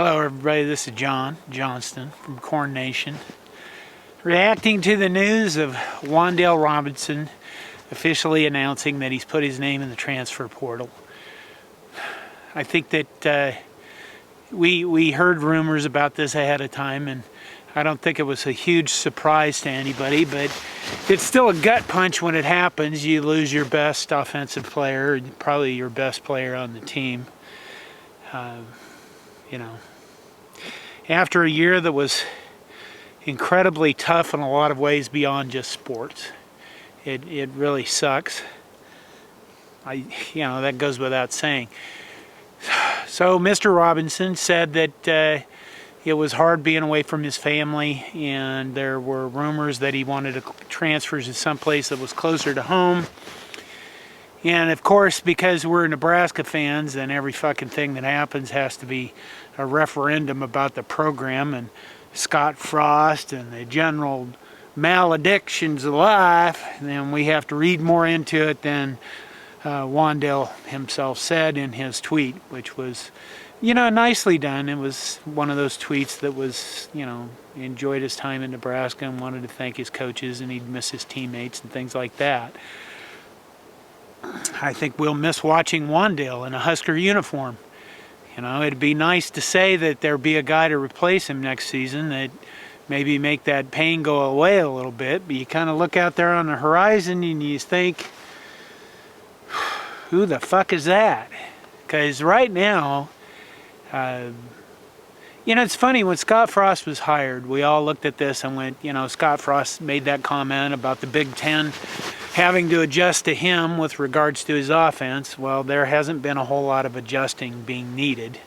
Hello everybody, this is John Johnston from Corn Nation, reacting to the news of Wan'Dale Robinson officially announcing that he's put his name in the transfer portal. I think that we heard rumors about this ahead of time, and I don't think it was a huge surprise to anybody, but it's still a gut punch when it happens. You lose your best offensive player, probably your best player on the team. You know, after a year that was incredibly tough in a lot of ways beyond just sports, it really sucks. That goes without saying. So Mr. Robinson said that it was hard being away from his family, and there were rumors that he wanted to transfer to someplace that was closer to home. And of course, because we're Nebraska fans, and every fucking thing that happens has to be a referendum about the program and Scott Frost and the general maledictions of life, and then we have to read more into it than Wan'Dale himself said in his tweet, which was, nicely done. It was one of those tweets that was, he enjoyed his time in Nebraska and wanted to thank his coaches, and he'd miss his teammates and things like that. I think we'll miss watching Wan'Dale in a Husker uniform. It'd be nice to say that there'd be a guy to replace him next season that maybe make that pain go away a little bit, but you kind of look out there on the horizon and you think, who the fuck is that? Because right now, it's funny, when Scott Frost was hired, we all looked at this and went, Scott Frost made that comment about the Big Ten having to adjust to him with regards to his offense. Well, there hasn't been a whole lot of adjusting being needed.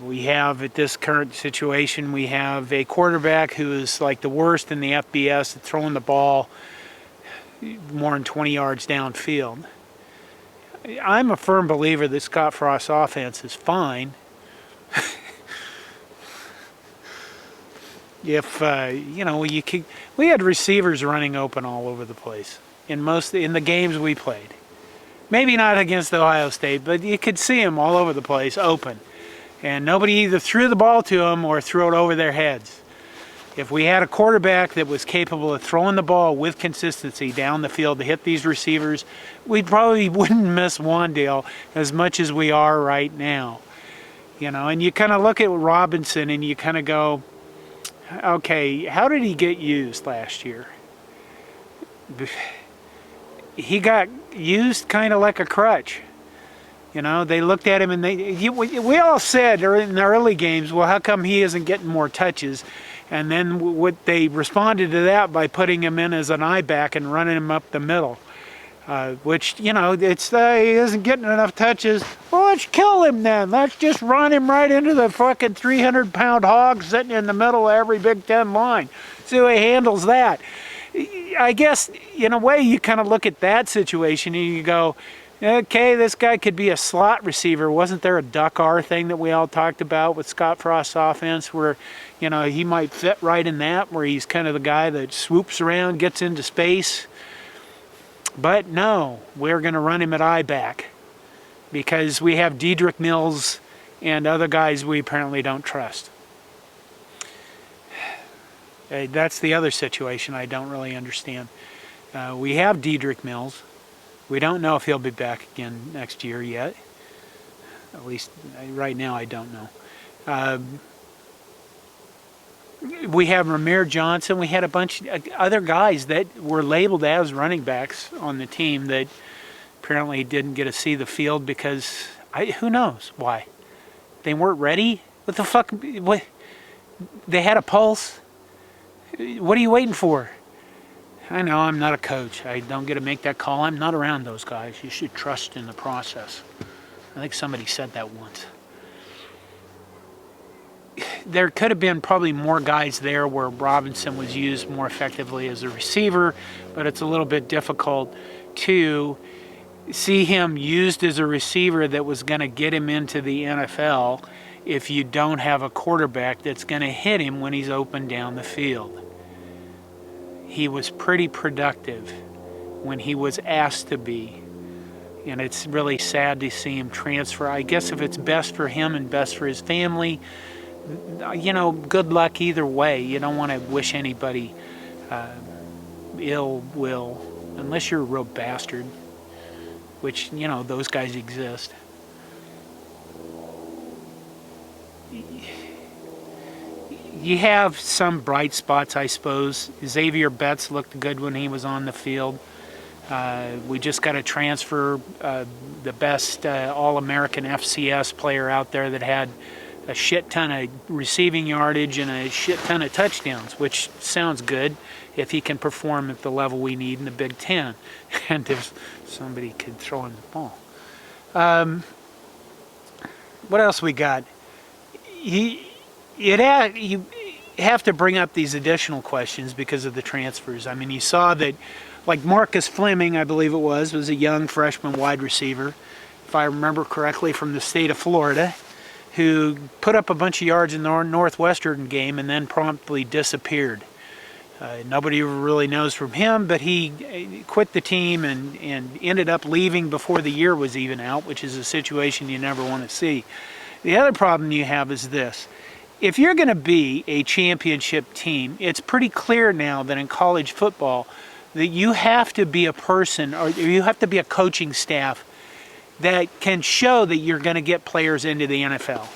We have, at this current situation, we have a quarterback who is like the worst in the FBS at throwing the ball more than 20 yards downfield. I'm a firm believer that Scott Frost's offense is fine. If we had receivers running open all over the place in the games we played. Maybe not against Ohio State, but you could see them all over the place open, and nobody either threw the ball to them or threw it over their heads. If we had a quarterback that was capable of throwing the ball with consistency down the field to hit these receivers, we probably wouldn't miss Wan'Dale as much as we are right now. And you kind of look at Robinson and you kind of go, okay, how did he get used last year? He got used kind of like a crutch. They looked at him and we all said in the early games, well, how come he isn't getting more touches? And then they responded to that by putting him in as an I-back and running him up the middle. Which, he isn't getting enough touches. Well, let's kill him then. Let's just run him right into the fucking 300-pound hog sitting in the middle of every Big Ten line. See how he handles that. I guess, in a way, you kind of look at that situation and you go, okay, this guy could be a slot receiver. Wasn't there a duck R thing that we all talked about with Scott Frost's offense where, he might fit right in that, where he's kind of the guy that swoops around, gets into space? But no, we're going to run him at I-back because we have Dedrick Mills and other guys we apparently don't trust. That's the other situation I don't really understand. We have Dedrick Mills. We don't know if he'll be back again next year yet. At least right now I don't know. We have Ramir Johnson. We had a bunch of other guys that were labeled as running backs on the team that apparently didn't get to see the field because, who knows why. They weren't ready? What the fuck? What? They had a pulse? What are you waiting for? I know I'm not a coach. I don't get to make that call. I'm not around those guys. You should trust in the process. I think somebody said that once. There could have been probably more guys there where Robinson was used more effectively as a receiver, but it's a little bit difficult to see him used as a receiver that was going to get him into the NFL if you don't have a quarterback that's going to hit him when he's open down the field. He was pretty productive when he was asked to be. and it's really sad to see him transfer. I guess if it's best for him and best for his family, you know, good luck either way. You don't want to wish anybody ill will, unless you're a real bastard, which, you know, those guys exist. You have some bright spots, I suppose. Xavier Betts looked good when he was on the field. We just got to transfer the best All-American FCS player out there that had a shit ton of receiving yardage and a shit ton of touchdowns, which sounds good if he can perform at the level we need in the Big Ten, and if somebody could throw him the ball. What else we got? You have to bring up these additional questions because of the transfers. I mean, you saw that, like Marcus Fleming, I believe it was a young freshman wide receiver, if I remember correctly, from the state of Florida, who put up a bunch of yards in the Northwestern game and then promptly disappeared. Nobody really knows from him, but he quit the team and ended up leaving before the year was even out, which is a situation you never want to see. The other problem you have is this. If you're going to be a championship team, it's pretty clear now that in college football that you have to be a person, or you have to be a coaching staff that can show that you're going to get players into the NFL.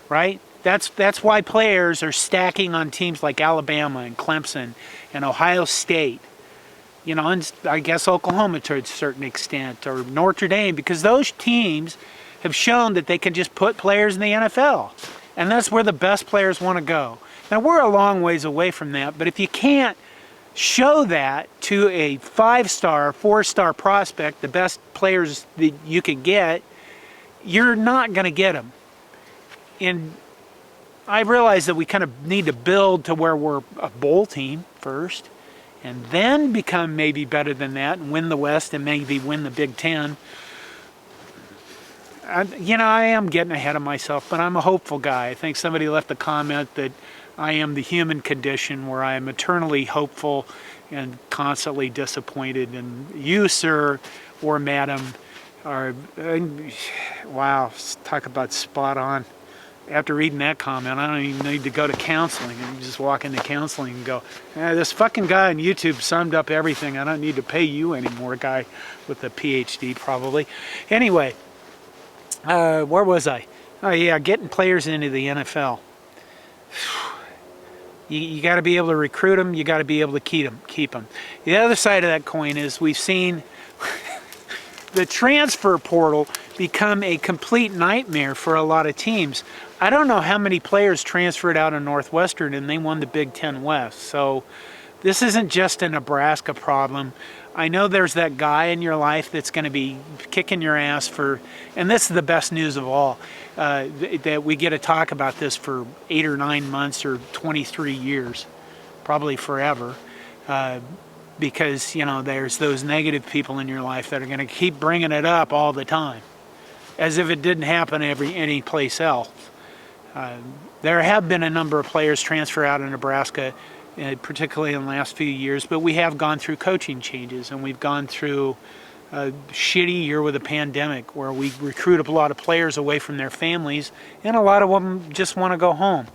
Right? That's why players are stacking on teams like Alabama and Clemson and Ohio State. You know, and I guess Oklahoma to a certain extent, or Notre Dame, because those teams have shown that they can just put players in the NFL. And that's where the best players want to go. Now, we're a long ways away from that, but if you can't show that to a 5-star, 4-star prospect, the best players that you can get, you're not going to get them. And I realize that we kind of need to build to where we're a bowl team first, and then become maybe better than that and win the West and maybe win the Big Ten. You know, I am getting ahead of myself, but I'm a hopeful guy. I think somebody left a comment that I am the human condition, where I am eternally hopeful and constantly disappointed. And you, sir, or madam, are, wow, talk about spot on. After reading that comment, I don't even need to go to counseling. I can just walk into counseling and go, this fucking guy on YouTube summed up everything. I don't need to pay you anymore, guy with a PhD probably. Anyway, where was I? Oh yeah, getting players into the NFL. You got to be able to recruit them. You got to be able to keep them. The other side of that coin is we've seen the transfer portal become a complete nightmare for a lot of teams. I don't know how many players transferred out of Northwestern and they won the Big Ten West. So this isn't just a Nebraska problem. I know there's that guy in your life that's going to be kicking your ass for, and this is the best news of all, that we get to talk about this for 8 or 9 months or 23 years, probably forever, because, you know, there's those negative people in your life that are going to keep bringing it up all the time, as if it didn't happen any place else. There have been a number of players transfer out of Nebraska, particularly in the last few years, but we have gone through coaching changes, and we've gone through a shitty year with a pandemic where we recruit a lot of players away from their families, and a lot of them just want to go home.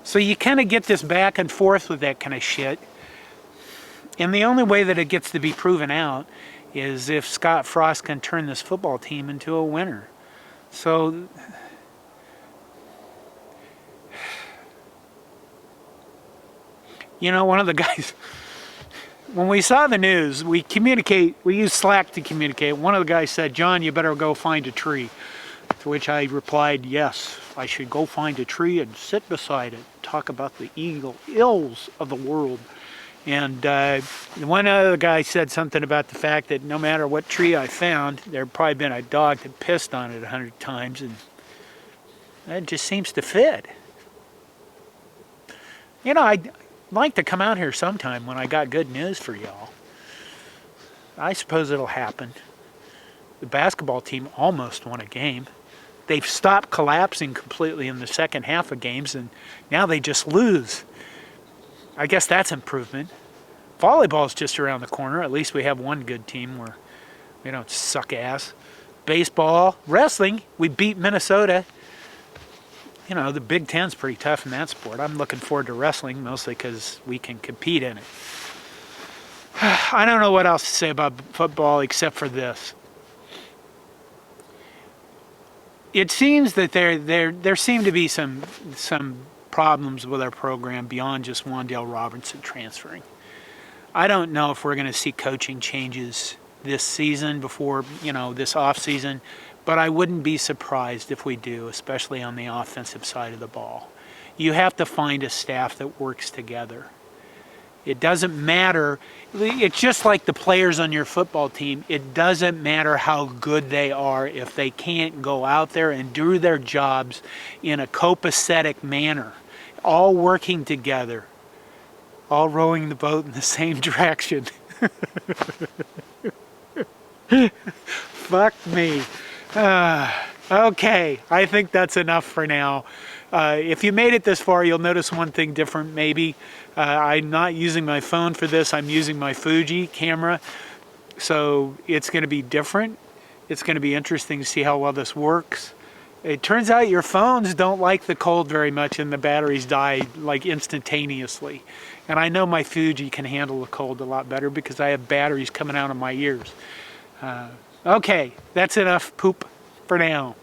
So you kind of get this back and forth with that kind of shit. And the only way that it gets to be proven out is if Scott Frost can turn this football team into a winner. So you know, one of the guys, when we saw the news, we use Slack to communicate. One of the guys said, "John, you better go find a tree." To which I replied, "Yes, I should go find a tree and sit beside it, talk about the ills of the world." And one other guy said something about the fact that no matter what tree I found, there had probably been a dog that pissed on it 100 times, and that just seems to fit. You know, I'd like to come out here sometime when I got good news for y'all. I suppose it'll happen. The basketball team almost won a game. They've stopped collapsing completely in the second half of games, and now they just lose. I guess that's improvement. Volleyball's just around the corner. At least we have one good team where We don't suck ass. Baseball, wrestling, we beat Minnesota. You know, the Big Ten's pretty tough in that sport. I'm looking forward to wrestling, mostly because we can compete in it. I don't know what else to say about football except for this. It seems that there seem to be some problems with our program beyond just Wan'Dale Robinson transferring. I don't know if we're going to see coaching changes this season before, this off season, but I wouldn't be surprised if we do, especially on the offensive side of the ball. You have to find a staff that works together. It doesn't matter. It's just like the players on your football team. It doesn't matter how good they are if they can't go out there and do their jobs in a copacetic manner, all working together, all rowing the boat in the same direction. Fuck me. Okay, I think that's enough for now. If you made it this far, you'll notice one thing different maybe. I'm not using my phone for this. I'm using my Fuji camera. So it's going to be different. It's going to be interesting to see how well this works. It turns out your phones don't like the cold very much and the batteries die like instantaneously. And I know my Fuji can handle the cold a lot better because I have batteries coming out of my ears. Okay, that's enough poop for now.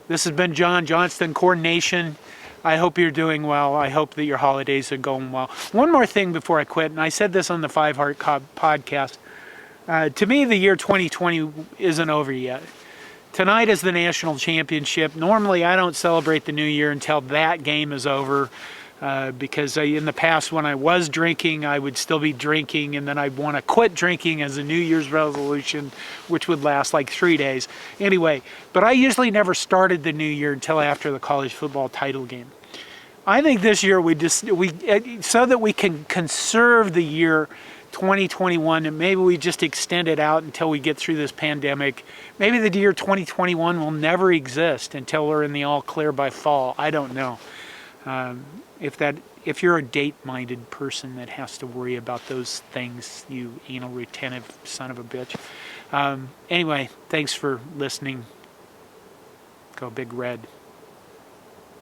This has been John Johnston, Coordination. I hope you're doing well. I hope that your holidays are going well. One more thing before I quit, and I said this on the Five Heart podcast. To me, the year 2020 isn't over yet. Tonight is the national championship. Normally, I don't celebrate the new year until that game is over. Because in the past when I was drinking, I would still be drinking, and then I'd want to quit drinking as a New Year's resolution, which would last like 3 days. Anyway, but I usually never started the new year until after the college football title game. I think this year so that we can conserve the year 2021, and maybe we just extend it out until we get through this pandemic. Maybe the year 2021 will never exist until we're in the all clear by fall. I don't know. If you're a date-minded person that has to worry about those things, you anal retentive son of a bitch. Anyway, thanks for listening. Go Big Red.